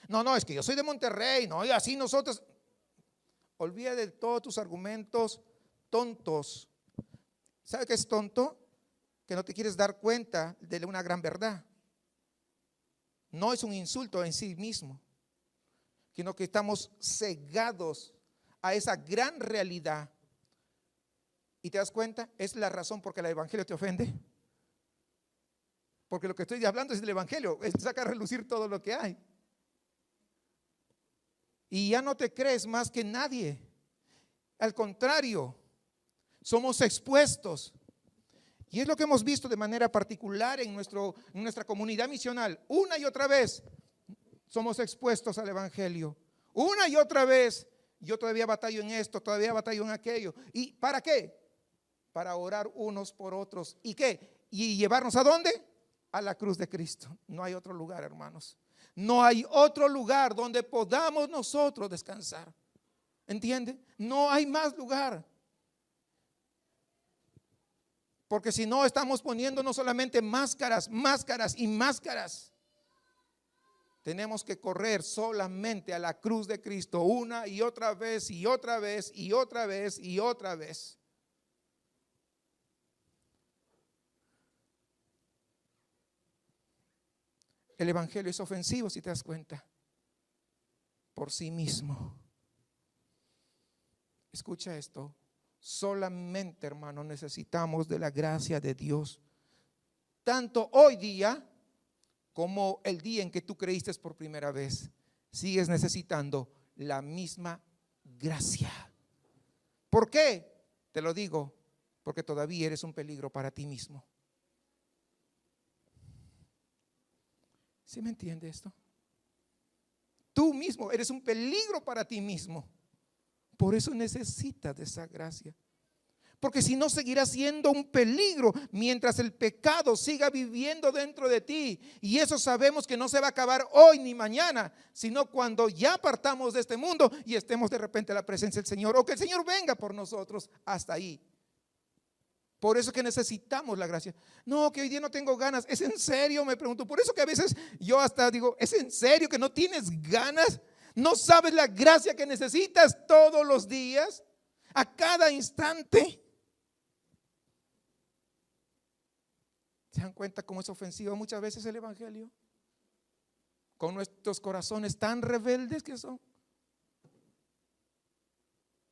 No, es que yo soy de Monterrey, no, y así nosotros. Olvida de todos tus argumentos tontos. ¿Sabe qué es tonto? Que no te quieres dar cuenta de una gran verdad. No es un insulto en sí mismo, sino que estamos cegados a esa gran realidad. ¿Y te das cuenta? Es la razón por que el Evangelio te ofende. Porque lo que estoy hablando es del Evangelio, es sacar a relucir todo lo que hay. Y ya no te crees más que nadie. Al contrario, somos expuestos. Y es lo que hemos visto de manera particular en nuestra comunidad misional. Una y otra vez somos expuestos al Evangelio. Una y otra vez. Yo todavía batallo en esto, todavía batallo en aquello. ¿Y para qué? Para orar unos por otros. ¿Y qué? ¿Y llevarnos a dónde? A la cruz de Cristo. No hay otro lugar, hermanos. No hay otro lugar donde podamos nosotros descansar. ¿Entiende? No hay más lugar. Porque si no, estamos poniendo no solamente máscaras y máscaras. Tenemos que correr solamente a la cruz de Cristo una y otra vez y otra vez y otra vez y otra vez. El Evangelio es ofensivo, si te das cuenta, por sí mismo. Escucha esto. Solamente, hermano, necesitamos de la gracia de Dios. Tanto hoy día como el día en que tú creíste por primera vez, sigues necesitando la misma gracia. ¿Por qué? Te lo digo, porque todavía eres un peligro para ti mismo. ¿Sí me entiende esto? Tú mismo eres un peligro para ti mismo. Por eso necesitas de esa gracia. Porque si no, seguirás siendo un peligro mientras el pecado siga viviendo dentro de ti. Y eso sabemos que no se va a acabar hoy ni mañana, sino cuando ya partamos de este mundo y estemos de repente a la presencia del Señor, o que el Señor venga por nosotros hasta ahí. Por eso que necesitamos la gracia. No, que hoy día no tengo ganas. ¿Es en serio? Me pregunto. Por eso que a veces yo hasta digo, ¿es en serio que no tienes ganas? ¿No sabes la gracia que necesitas todos los días? A cada instante. ¿Se dan cuenta cómo es ofensivo muchas veces el Evangelio? con nuestros corazones tan rebeldes que son.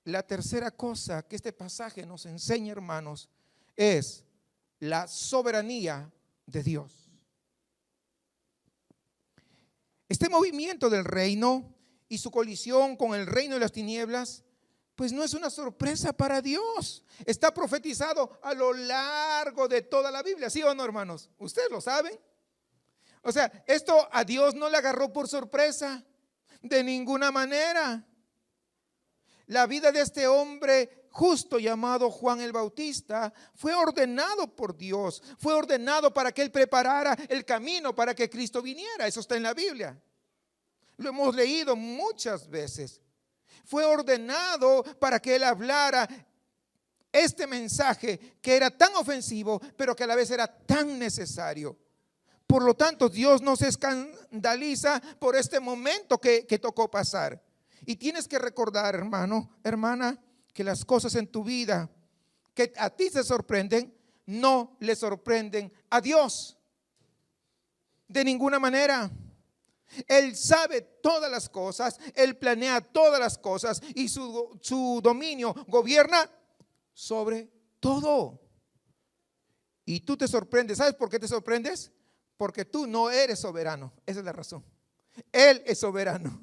La tercera cosa que este pasaje nos enseña, hermanos, es la soberanía de Dios. Este movimiento del reino y su colisión con el reino de las tinieblas, pues no es una sorpresa para Dios. Está profetizado a lo largo de toda la Biblia, ¿sí o no, hermanos? Ustedes lo saben. O sea, esto a Dios no le agarró por sorpresa, de ninguna manera. La vida de este hombre justo llamado Juan el Bautista fue ordenado por Dios, fue ordenado para que él preparara el camino para que Cristo viniera. Eso está en la Biblia. Lo hemos leído muchas veces. Fue ordenado para que él hablara este mensaje que era tan ofensivo, pero que a la vez era tan necesario. Por lo tanto, Dios no se escandaliza por este momento que tocó pasar. Y tienes que recordar, hermano, hermana, que las cosas en tu vida que a ti se sorprenden, no le sorprenden a Dios. De ninguna manera. Él sabe todas las cosas, Él planea todas las cosas y su dominio gobierna sobre todo. Y tú te sorprendes. ¿Sabes por qué te sorprendes? Porque tú no eres soberano. Esa es la razón. Él es soberano.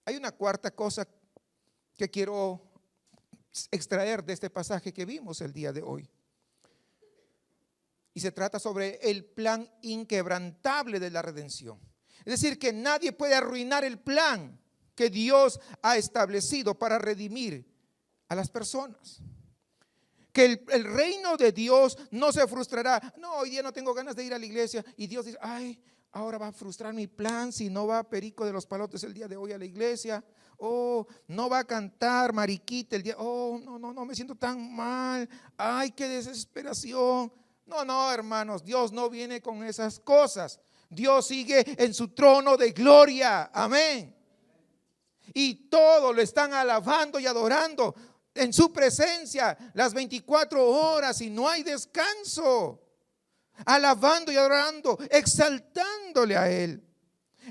Hay una cuarta cosa que quiero extraer de este pasaje que vimos el día de hoy. Y se trata sobre el plan inquebrantable de la redención. Es decir, que nadie puede arruinar el plan que Dios ha establecido para redimir a las personas. Que el reino de Dios no se frustrará. No, hoy día no tengo ganas de ir a la iglesia. Y Dios dice, ay, ahora va a frustrar mi plan si no va Perico de los Palotes el día de hoy a la iglesia. Oh, no va a cantar Mariquita el día. Oh, no, me siento tan mal. Ay, qué desesperación. No, hermanos, Dios no viene con esas cosas. Dios sigue en su trono de gloria. Amén. Y todos lo están alabando y adorando en su presencia las 24 horas y no hay descanso. Alabando y adorando, exaltándole a Él.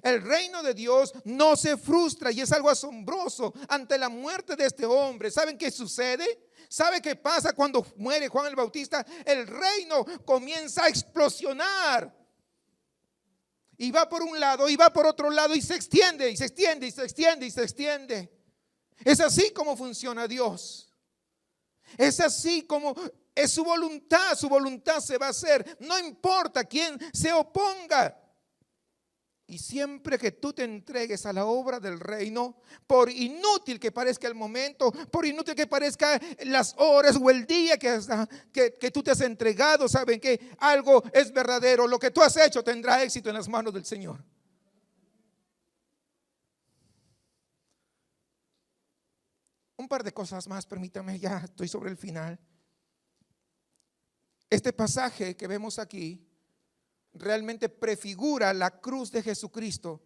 El reino de Dios no se frustra y es algo asombroso ante la muerte de este hombre. ¿Saben qué sucede? ¿Sabe qué pasa cuando muere Juan el Bautista? El reino comienza a explosionar. Y va por un lado y va por otro lado y se extiende y se extiende y se extiende y se extiende. Es así como funciona Dios. Es así como es su voluntad se va a hacer. No importa quién se oponga. Y siempre que tú te entregues a la obra del reino, por inútil que parezca el momento, por inútil que parezca las horas o el día que tú te has entregado, saben que algo es verdadero. Lo que tú has hecho tendrá éxito en las manos del Señor. Un par de cosas más, permítame, ya estoy sobre el final. Este pasaje que vemos aquí realmente prefigura la cruz de Jesucristo.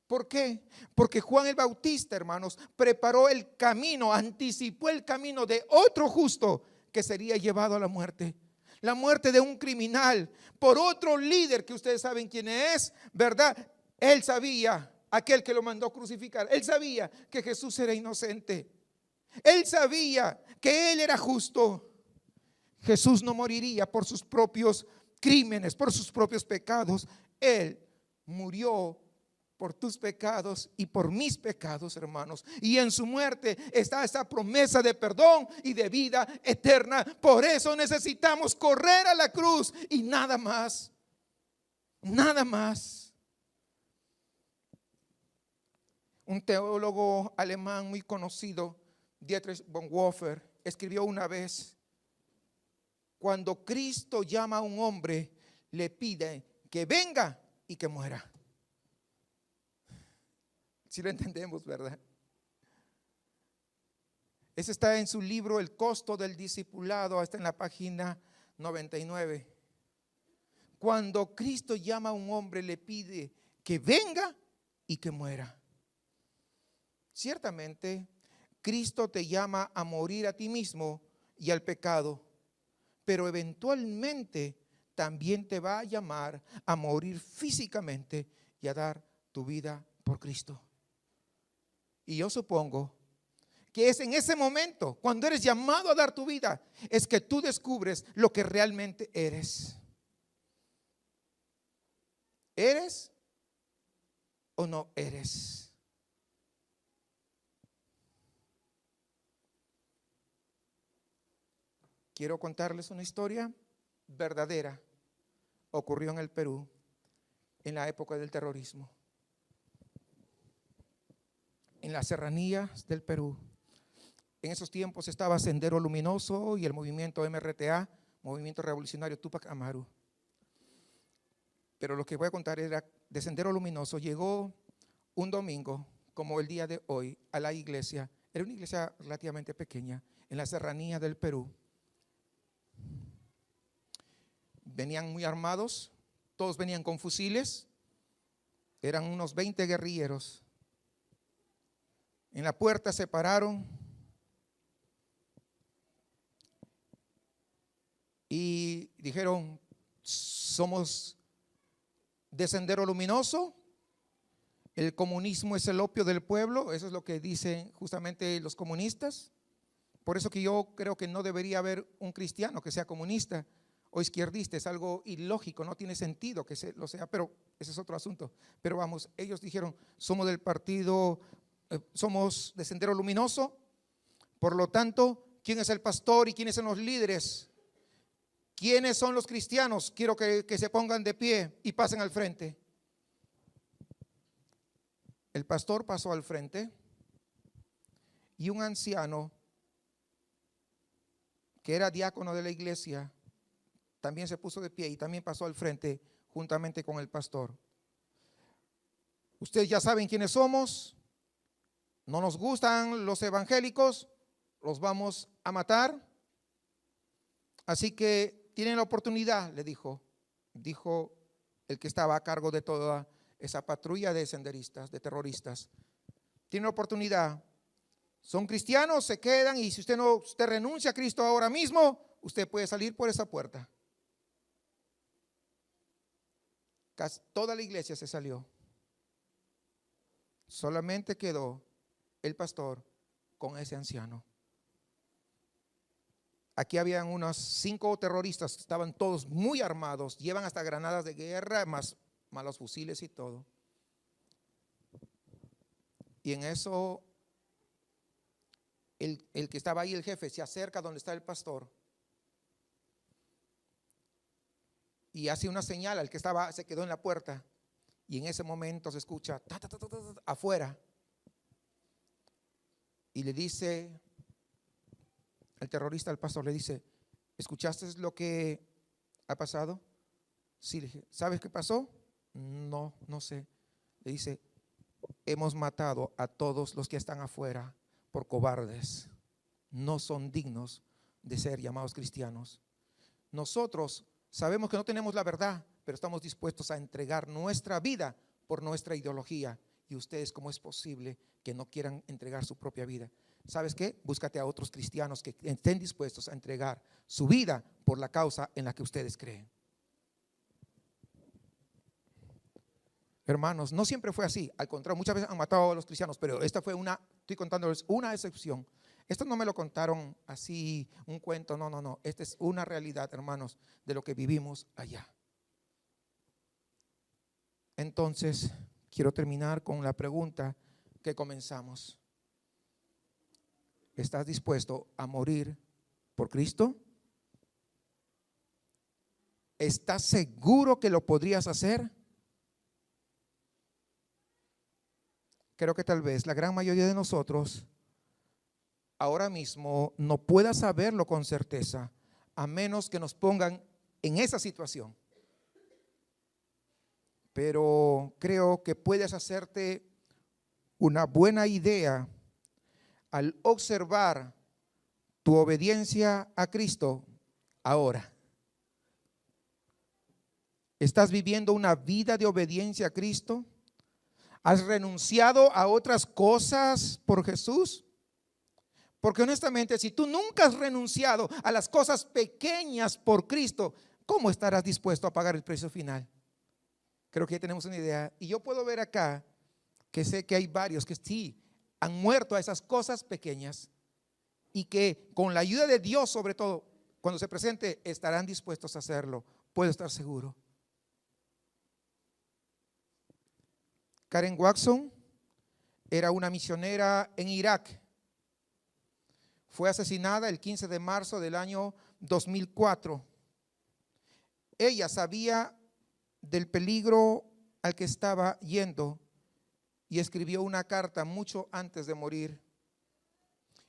¿Por qué? Porque Juan el Bautista, hermanos, preparó el camino, anticipó el camino de otro justo que sería llevado a la muerte. La muerte de un criminal por otro líder que ustedes saben quién es, ¿verdad? Él sabía, aquel que lo mandó crucificar, él sabía que Jesús era inocente. Él sabía que él era justo. Jesús no moriría por sus propios crímenes, por sus propios pecados. Él murió por tus pecados y por mis pecados, hermanos. Y en su muerte está esa promesa de perdón y de vida eterna. Por eso necesitamos correr a la cruz y nada más. Nada más. Un teólogo alemán muy conocido, Dietrich Bonhoeffer, escribió una vez: cuando Cristo llama a un hombre, le pide que venga y que muera. Si lo entendemos, ¿verdad? Ese está en su libro El costo del discipulado, está en la página 99. Cuando Cristo llama a un hombre, le pide que venga y que muera. Ciertamente, Cristo te llama a morir a ti mismo y al pecado, pero eventualmente también te va a llamar a morir físicamente y a dar tu vida por Cristo. Y yo supongo que es en ese momento, cuando eres llamado a dar tu vida, es que tú descubres lo que realmente eres. ¿Eres o no eres? Quiero contarles una historia verdadera. Ocurrió en el Perú en la época del terrorismo. En las serranías del Perú. En esos tiempos estaba Sendero Luminoso y el movimiento MRTA, Movimiento Revolucionario Túpac Amaru. Pero lo que voy a contar era de Sendero Luminoso. Llegó un domingo, como el día de hoy, a la iglesia. Era una iglesia relativamente pequeña, en la serranía del Perú. Venían muy armados, todos venían con fusiles. Eran unos 20 guerrilleros. En la puerta se pararon y dijeron: somos de Sendero Luminoso, el comunismo es el opio del pueblo. Eso es lo que dicen justamente los comunistas. Por eso que yo creo que no debería haber un cristiano que sea comunista o izquierdista. Es algo ilógico, no tiene sentido que lo sea, pero ese es otro asunto. Pero vamos, ellos dijeron: somos del partido, somos de Sendero Luminoso. Por lo tanto, ¿quién es el pastor y quiénes son los líderes? ¿Quiénes son los cristianos? Quiero que se pongan de pie y pasen al frente. El pastor pasó al frente y un anciano que era diácono de la iglesia también se puso de pie y también pasó al frente juntamente con el pastor. Ustedes ya saben quiénes somos. No nos gustan los evangélicos, los vamos a matar. Así que tienen la oportunidad, le dijo el que estaba a cargo de toda esa patrulla de senderistas, de terroristas. Tienen la oportunidad. Son cristianos, se quedan, y si usted renuncia a Cristo ahora mismo, usted puede salir por esa puerta. Casi toda la iglesia se salió. Solamente quedó el pastor con ese anciano. Aquí habían unos 5 terroristas, estaban todos muy armados, llevan hasta granadas de guerra, más los fusiles y todo. Y en eso el que estaba ahí, el jefe, se acerca donde está el pastor y hace una señal al que se quedó en la puerta. Y en ese momento se escucha afuera. Y le dice el terrorista al pastor, le dice: ¿escuchaste lo que ha pasado? Sí, le dije. ¿Sabes qué pasó? No, no sé. Le dice: hemos matado a todos los que están afuera por cobardes. No son dignos de ser llamados cristianos. Nosotros sabemos que no tenemos la verdad, pero estamos dispuestos a entregar nuestra vida por nuestra ideología. Y ustedes, ¿cómo es posible que no quieran entregar su propia vida? ¿Sabes qué? Búscate a otros cristianos que estén dispuestos a entregar su vida por la causa en la que ustedes creen. Hermanos, no siempre fue así. Al contrario, muchas veces han matado a los cristianos, pero esta fue estoy contándoles una excepción. Esto no me lo contaron así, un cuento, no. Esta es una realidad, hermanos, de lo que vivimos allá. Entonces, quiero terminar con la pregunta que comenzamos. ¿Estás dispuesto a morir por Cristo? ¿Estás seguro que lo podrías hacer? Creo que tal vez la gran mayoría de nosotros ahora mismo no pueda saberlo con certeza, a menos que nos pongan en esa situación. Pero creo que puedes hacerte una buena idea al observar tu obediencia a Cristo ahora. ¿Estás viviendo una vida de obediencia a Cristo? ¿Has renunciado a otras cosas por Jesús? Porque honestamente, si tú nunca has renunciado a las cosas pequeñas por Cristo, ¿cómo estarás dispuesto a pagar el precio final? Creo que ya tenemos una idea. Y yo puedo ver acá que sé que hay varios que sí han muerto a esas cosas pequeñas y que con la ayuda de Dios, sobre todo, cuando se presente, estarán dispuestos a hacerlo. Puedo estar seguro. Karen Watson era una misionera en Irak. Fue asesinada el 15 de marzo del año 2004. Ella sabía del peligro al que estaba yendo y escribió una carta mucho antes de morir.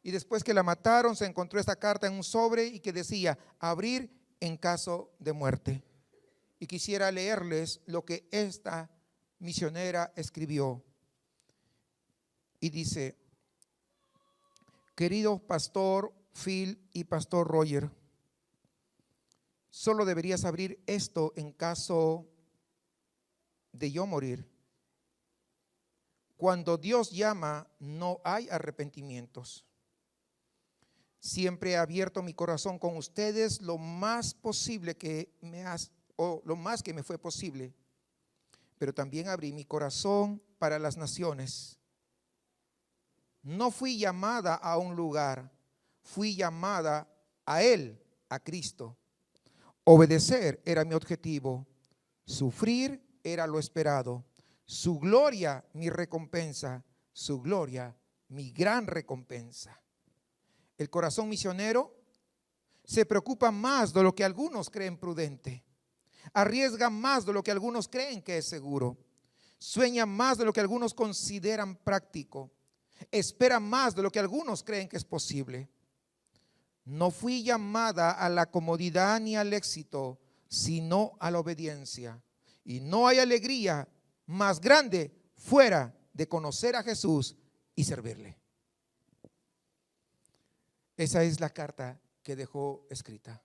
Y después que la mataron, se encontró esta carta en un sobre y que decía: abrir en caso de muerte. Y quisiera leerles lo que esta misionera escribió. Y dice: querido pastor Phil y pastor Roger, solo deberías abrir esto en caso de yo morir. Cuando Dios llama, no hay arrepentimientos. Siempre he abierto mi corazón con ustedes lo más posible lo más que me fue posible, pero también abrí mi corazón para las naciones. No fui llamada a un lugar, fui llamada a Él, a Cristo. Obedecer era mi objetivo, sufrir era lo esperado, su gloria mi recompensa, su gloria mi gran recompensa. El corazón misionero se preocupa más de lo que algunos creen prudente, arriesga más de lo que algunos creen que es seguro, sueña más de lo que algunos consideran práctico, espera más de lo que algunos creen que es posible. No fui llamada a la comodidad ni al éxito, sino a la obediencia. Y no hay alegría más grande fuera de conocer a Jesús y servirle. Esa es la carta que dejó escrita.